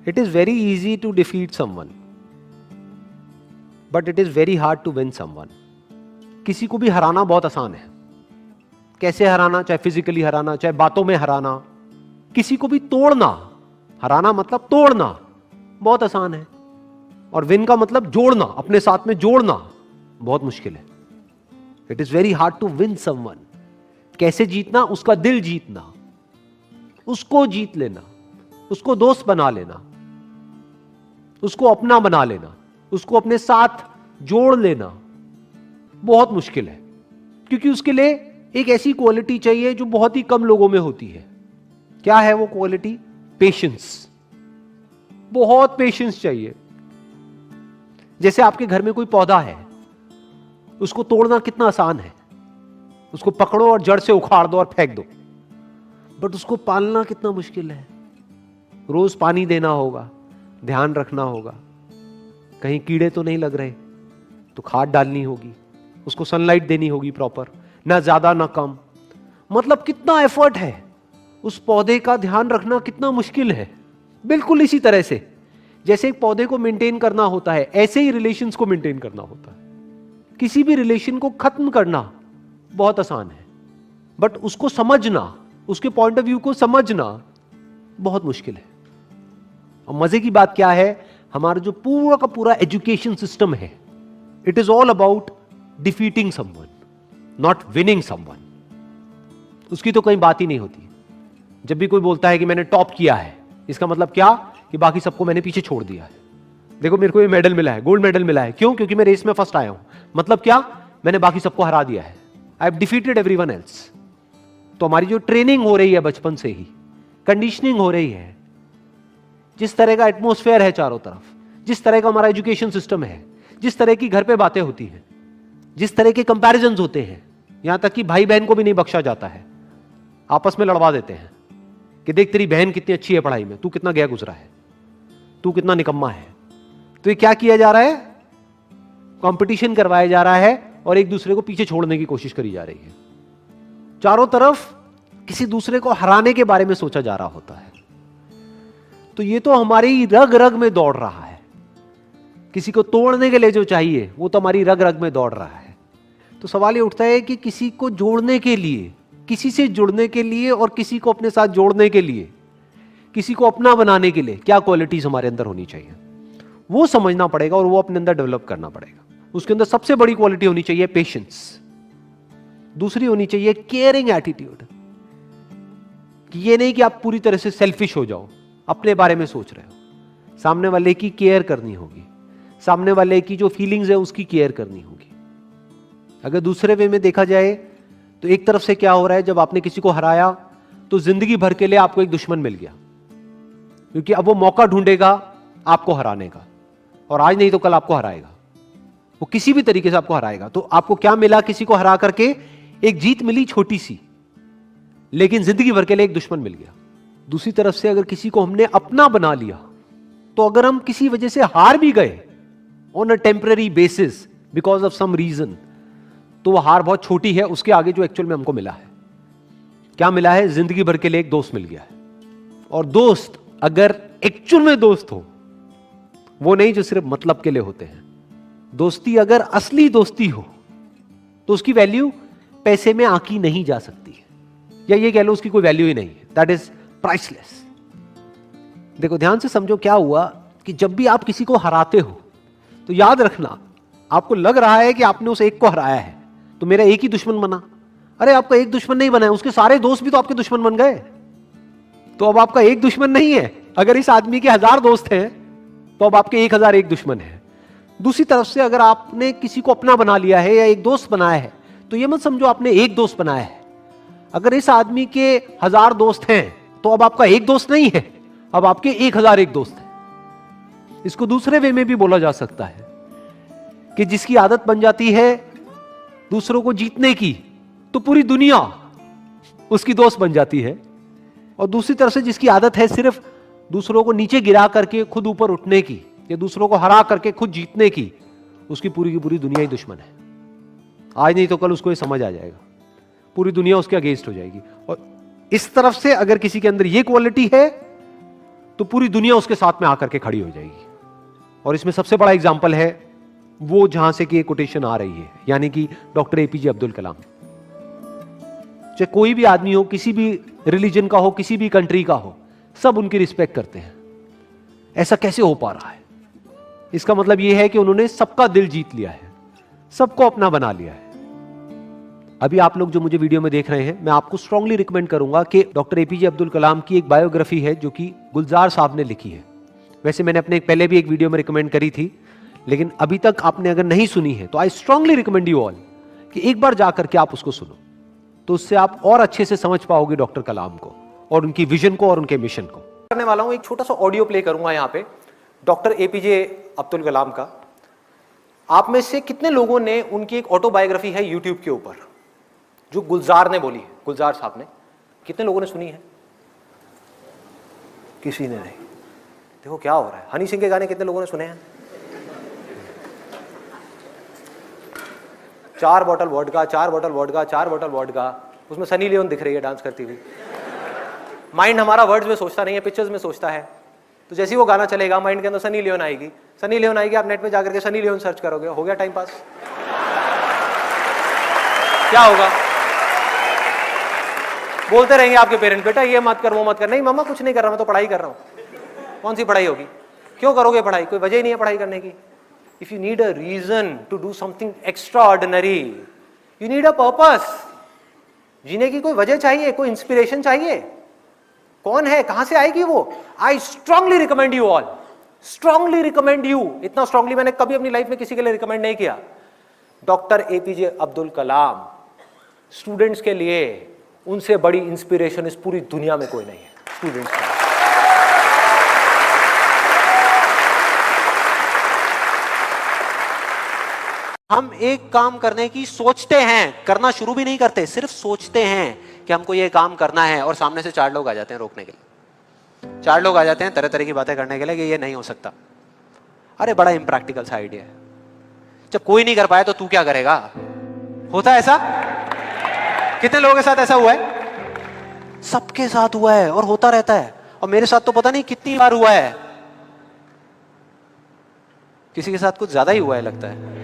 It is very easy to defeat someone, but it is very hard to win someone. किसी को भी हराना बहुत आसान है। कैसे हराना? चाहे फिजिकली हराना, चाहे बातों में हराना। किसी को भी तोड़ना, हराना मतलब तोड़ना, बहुत आसान है। और विन का मतलब जोड़ना, अपने साथ में जोड़ना बहुत मुश्किल है। It is very hard to win someone. कैसे जीतना? उसका दिल जीतना, उसको जीत लेना, उसको दोस्त बना लेना, उसको अपना बना लेना, उसको अपने साथ जोड़ लेना बहुत मुश्किल है। क्योंकि उसके लिए एक ऐसी क्वालिटी चाहिए जो बहुत ही कम लोगों में होती है। क्या है वो क्वालिटी? पेशेंस। बहुत पेशेंस चाहिए। जैसे आपके घर में कोई पौधा है, उसको तोड़ना कितना आसान है। उसको पकड़ो और जड़ से उखाड़ दो और फेंक दो, बट उसको पालना कितना मुश्किल है। रोज पानी देना होगा, ध्यान रखना होगा, कहीं कीड़े तो नहीं लग रहे, तो खाद डालनी होगी, उसको सनलाइट देनी होगी प्रॉपर, ना ज्यादा ना कम। मतलब कितना एफर्ट है। उस पौधे का ध्यान रखना कितना मुश्किल है। बिल्कुल इसी तरह से जैसे एक पौधे को मेंटेन करना होता है, ऐसे ही रिलेशंस को मेंटेन करना होता है। किसी भी रिलेशन को खत्म करना बहुत आसान है, बट उसको समझना, उसके पॉइंट ऑफ व्यू को समझना बहुत मुश्किल है। और मजे की बात क्या है, हमारा जो पूरा का पूरा एजुकेशन सिस्टम है, it is all about defeating someone, not winning someone. उसकी तो कहीं बात ही नहीं होती। जब भी कोई बोलता है कि मैंने टॉप किया है, इसका मतलब क्या? कि बाकी सबको मैंने पीछे छोड़ दिया है। देखो मेरे को ये मेडल मिला है, गोल्ड मेडल मिला है। क्यों? क्योंकि मैं रेस में फर्स्ट आया हूं। मतलब क्या? मैंने बाकी सबको हरा दिया है। I have defeated everyone else. तो हमारी जो ट्रेनिंग हो रही है बचपन से ही, कंडीशनिंग हो रही है, जिस तरह का एटमॉस्फेयर है चारों तरफ, जिस तरह का हमारा एजुकेशन सिस्टम है, जिस तरह की घर पे बातें होती हैं, जिस तरह के कंपैरिजंस होते हैं, यहां तक कि भाई बहन को भी नहीं बख्शा जाता है। आपस में लड़वा देते हैं कि देख तेरी बहन कितनी अच्छी है पढ़ाई में, तू कितना गया गुजरा है, तू कितना निकम्मा है। तो ये क्या किया जा रहा है? कंपटीशन करवाया जा रहा है और एक दूसरे को पीछे छोड़ने की कोशिश करी जा रही है। चारों तरफ किसी दूसरे को हराने के बारे में सोचा जा रहा होता है। तो ये तो हमारी रग रग में दौड़ रहा है। किसी को तोड़ने के लिए जो चाहिए वो तो हमारी रग रग में दौड़ रहा है। तो सवाल ये उठता है कि किसी को जोड़ने के लिए, किसी से जुड़ने के लिए और किसी को अपने साथ जोड़ने के लिए, किसी को अपना बनाने के लिए क्या क्वालिटीज हमारे अंदर होनी चाहिए, वो समझना पड़ेगा और वो अपने अंदर डेवलप करना पड़ेगा। उसके अंदर सबसे बड़ी क्वालिटी होनी चाहिए पेशेंस। दूसरी होनी चाहिए केयरिंग एटीट्यूड। ये नहीं कि आप पूरी तरह से सेल्फिश हो जाओ, अपने बारे में सोच रहे हो। सामने वाले की केयर करनी होगी, सामने वाले की जो फीलिंग्स है उसकी केयर करनी होगी। अगर दूसरे वे में देखा जाए तो एक तरफ से क्या हो रहा है, जब आपने किसी को हराया तो जिंदगी भर के लिए आपको एक दुश्मन मिल गया, क्योंकि अब वो मौका ढूंढेगा आपको हराने का, और आज नहीं तो कल आपको हराएगा। वो किसी भी तरीके से आपको हराएगा। तो आपको क्या मिला? किसी को हरा करके एक जीत मिली छोटी सी, लेकिन जिंदगी भर के लिए एक दुश्मन मिल गया। दूसरी तरफ से अगर किसी को हमने अपना बना लिया, तो अगर हम किसी वजह से हार भी गए on a temporary basis because of some reason, तो वो हार बहुत छोटी है उसके आगे जो एक्चुअल में हमको मिला है। क्या मिला है? जिंदगी भर के लिए एक दोस्त मिल गया है। और दोस्त अगर एक्चुअल में दोस्त हो, वो नहीं जो सिर्फ मतलब के लिए होते हैं। दोस्ती अगर असली दोस्ती हो तो उसकी वैल्यू पैसे में आंकी नहीं जा सकती है, या ये कह लो उसकी कोई वैल्यू ही नहीं है। That is priceless. देखो ध्यान से समझो क्या हुआ कि जब भी आप किसी को हराते हो तो याद रखना, आपको लग रहा है कि आपने उस एक को हराया है तो मेरा एक ही दुश्मन बना। अरे आपका एक दुश्मन नहीं बना है, उसके सारे दोस्त भी तो आपके दुश्मन बन गए। तो अब आपका एक दुश्मन नहीं है। अगर इस आदमी के 1000 दोस्त हैं तो अब आपके 1001 दुश्मन है। दूसरी तरफ से अगर आपने किसी को अपना बना लिया है या एक दोस्त बनाया है, तो यह मत समझो आपने एक दोस्त बनाया है। अगर इस आदमी के 1000 दोस्त हैं तो अब आपका एक दोस्त नहीं है, अब आपके 1001 दोस्त हैं। इसको दूसरे वे में भी बोला जा सकता है कि जिसकी आदत बन जाती है दूसरों को जीतने की, तो पूरी दुनिया उसकी दोस्त बन जाती है। और दूसरी तरफ से जिसकी आदत है सिर्फ दूसरों को नीचे गिरा करके खुद ऊपर उठने की, या दूसरों को हरा करके खुद जीतने की, उसकी पूरी की पूरी दुनिया ही दुश्मन है। आज नहीं तो कल उसको ये समझ आ जाएगा, पूरी दुनिया उसके अगेंस्ट हो जाएगी। और इस तरफ से अगर किसी के अंदर ये क्वालिटी है तो पूरी दुनिया उसके साथ में आकर के खड़ी हो जाएगी। और इसमें सबसे बड़ा एग्जाम्पल है वो जहां से कि ये कोटेशन आ रही है, यानी कि डॉक्टर एपीजे अब्दुल कलाम। चाहे कोई भी आदमी हो, किसी भी रिलीजन का हो, किसी भी कंट्री का हो, सब उनकी रिस्पेक्ट करते हैं। ऐसा कैसे हो पा रहा है? इसका मतलब यह है कि उन्होंने सबका दिल जीत लिया है, सबको अपना बना लिया है। अभी आप लोग जो मुझे वीडियो में देख रहे हैं, मैं आपको स्ट्रांगली रिकमेंड करूंगा कि डॉक्टर एपीजे अब्दुल कलाम की एक बायोग्राफी है जो कि गुलजार साहब ने लिखी है। वैसे मैंने अपने पहले भी एक वीडियो में रिकमेंड करी थी, लेकिन अभी तक आपने अगर नहीं सुनी है तो I strongly recommend you all कि एक बार जाकर के आप उसको सुनो, तो उससे आप और अच्छे से समझ पाओगे डॉक्टर कलाम को और उनकी विजन को और उनके मिशन को। करने वाला हूं, एक छोटा सा ऑडियो प्ले करूंगा यहां पे डॉक्टर एपीजे अब्दुल कलाम का। आप में से कितने लोगों ने उनकी एक ऑटोबायोग्राफी है यूट्यूब के ऊपर जो गुलजार ने बोली है, गुलजार साहब ने, कितने लोगों ने सुनी है? किसी ने नहीं। देखो क्या हो रहा है। हनी सिंह के गाने कितने लोगों ने सुने हैं? 4 bottle vodka, 4 bottle vodka, 4 bottle vodka. उसमें सनी लियोन दिख रही है डांस करती हुई। माइंड हमारा वर्ड्स में सोचता नहीं है, पिक्चर्स में सोचता है। तो जैसे ही वो गाना चलेगा माइंड के अंदर सनी लियोन आएगी। सनी लियोन आएगी, आप नेट पे जाकर के सनी लियोन सर्च करोगे, हो गया टाइम पास। क्या होगा? बोलते रहेंगे आपके पेरेंट्स, बेटा ये मत कर, वो मत कर। नहीं मम्मा कुछ नहीं कर रहा, मैं तो पढ़ाई कर रहा हूं। कौन सी पढ़ाई होगी? क्यों करोगे पढ़ाई? कोई वजह ही नहीं है पढ़ाई करने की। If you need a reason to do something extraordinary, you need a purpose. जीने की कोई वजह चाहिए, कोई इंस्पिरेशन चाहिए। कौन है, कहां से आएगी वो? I strongly recommend you all, strongly recommend you. इतना स्ट्रांगली मैंने कभी अपनी लाइफ में किसी के लिए रिकमेंड नहीं किया। Doctor APJ Abdul Kalam students के लिए, उनसे बड़ी इंस्पिरेशन इस पूरी दुनिया में कोई नहीं है स्टूडेंट्स के। हम एक काम करने की सोचते हैं, करना शुरू भी नहीं करते, सिर्फ सोचते हैं कि हमको ये काम करना है, और सामने से 4 लोग आ जाते हैं रोकने के लिए। 4 लोग आ जाते हैं तरह तरह की बातें करने के लिए कि ये नहीं हो सकता। अरे बड़ा इम्प्रैक्टिकल सा आइडिया है। जब कोई नहीं कर पाया तो तू क्या करेगा? होता है ऐसा? कितने लोगों के साथ ऐसा हुआ है? सबके साथ हुआ है और होता रहता है। और मेरे साथ तो पता नहीं कितनी बार हुआ है। किसी के साथ कुछ ज्यादा ही हुआ है लगता है।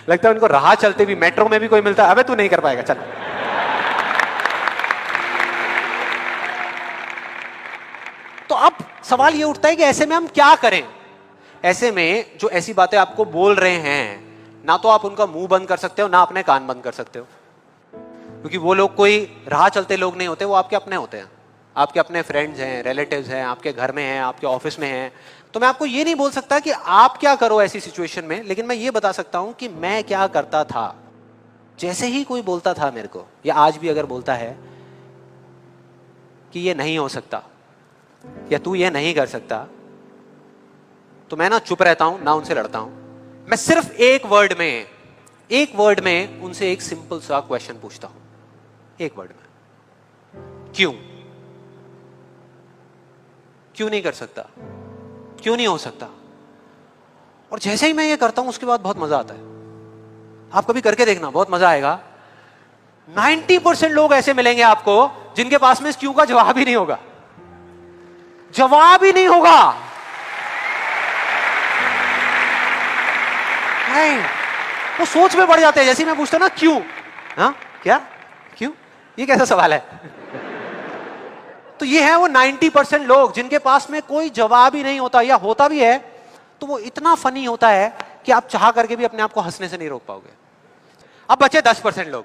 लगता है उनको राह चलते भी मेट्रो में भी कोई मिलता है, अबे तू नहीं कर पाएगा चल। तो अब सवाल ये उठता है कि ऐसे में हम क्या करें? ऐसे में जो ऐसी बातें आपको बोल रहे हैं, ना तो आप उनका मुंह बंद कर सकते हो, ना अपने कान बंद कर सकते हो, क्योंकि वो लोग कोई राह चलते लोग नहीं होते, वो आपके अपने होते हैं। आपके अपने फ्रेंड्स हैं, रिलेटिव्स हैं, आपके घर में हैं, आपके ऑफिस में हैं। तो मैं आपको ये नहीं बोल सकता कि आप क्या करो ऐसी सिचुएशन में, लेकिन मैं ये बता सकता हूं कि मैं क्या करता था। जैसे ही कोई बोलता था मेरे को, या आज भी अगर बोलता है कि ये नहीं हो सकता या तू ये नहीं कर सकता, तो मैं ना चुप रहता हूं, ना उनसे लड़ता हूं। मैं सिर्फ एक वर्ड में उनसे एक सिंपल सा क्वेश्चन पूछता हूं, एक वर्ड में। क्यों? क्यों नहीं कर सकता? क्यों नहीं हो सकता? और जैसे ही मैं ये करता हूं उसके बाद बहुत मजा आता है। आप कभी करके देखना, बहुत मजा आएगा। 90% लोग ऐसे मिलेंगे आपको जिनके पास में इस क्यों का जवाब ही नहीं होगा। जवाब ही नहीं होगा। नहीं, वो सोच में पड़ जाते हैं। जैसे मैं पूछता ना क्यों, हाँ क्या, क्यों, ये कैसा सवाल है? तो ये है वो 90% लोग जिनके पास में कोई जवाब ही नहीं होता, या होता भी है तो वो इतना फनी होता है कि आप चाह करके भी अपने आप को हंसने से नहीं रोक पाओगे। अब बचे 10% लोग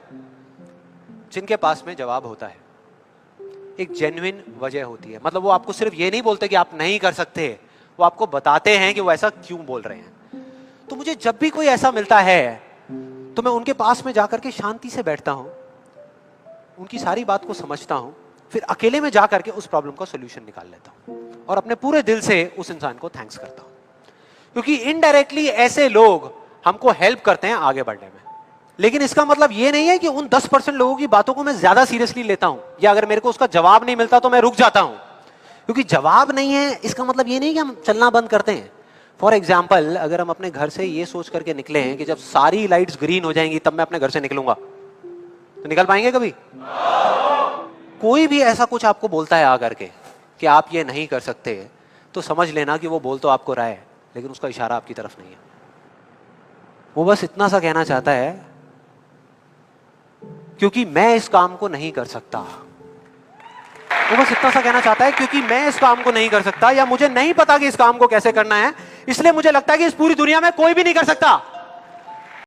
जिनके पास में जवाब होता है, एक जेन्युइन वजह होती है। मतलब वो आपको सिर्फ ये नहीं बोलते कि आप नहीं कर सकते, वो आपको बताते हैं कि वो ऐसा क्यों बोल रहे हैं। तो मुझे जब भी कोई ऐसा मिलता है तो मैं उनके पास में जाकर के शांति से बैठता हूं, उनकी सारी बात को समझता हूं, फिर अकेले में जाकर के उस प्रॉब्लम का सॉल्यूशन निकाल लेता हूं और अपने पूरे दिल से उस इंसान को थैंक्स करता हूं। क्योंकि इनडायरेक्टली ऐसे लोग हमको हेल्प करते हैं आगे बढ़ने में। लेकिन इसका मतलब ये नहीं है कि उन 10% लोगों की बातों को मैं ज्यादा सीरियसली लेता हूं, या अगर मेरे को उसका जवाब नहीं मिलता तो मैं रुक जाता हूं। क्योंकि जवाब नहीं है इसका मतलब ये नहीं कि हम चलना बंद करते हैं। फॉर एग्जाम्पल, अगर हम अपने घर से ये सोच करके निकले हैं कि जब सारी लाइट्स ग्रीन हो जाएंगी तब मैं अपने घर से निकलूंगा, तो निकल पाएंगे कभी? कोई भी ऐसा कुछ आपको बोलता है आकर के कि आप ये नहीं कर सकते, तो समझ लेना कि वो बोल तो आपको रहा है, लेकिन उसका इशारा आपकी तरफ नहीं है। वो बस इतना सा कहना चाहता है, क्योंकि मैं इस काम को नहीं कर सकता। वो बस इतना सा कहना चाहता है, क्योंकि मैं इस काम को नहीं कर सकता, या मुझे नहीं पता कि इस काम को कैसे करना है, इसलिए मुझे लगता है कि इस पूरी दुनिया में कोई भी नहीं कर सकता।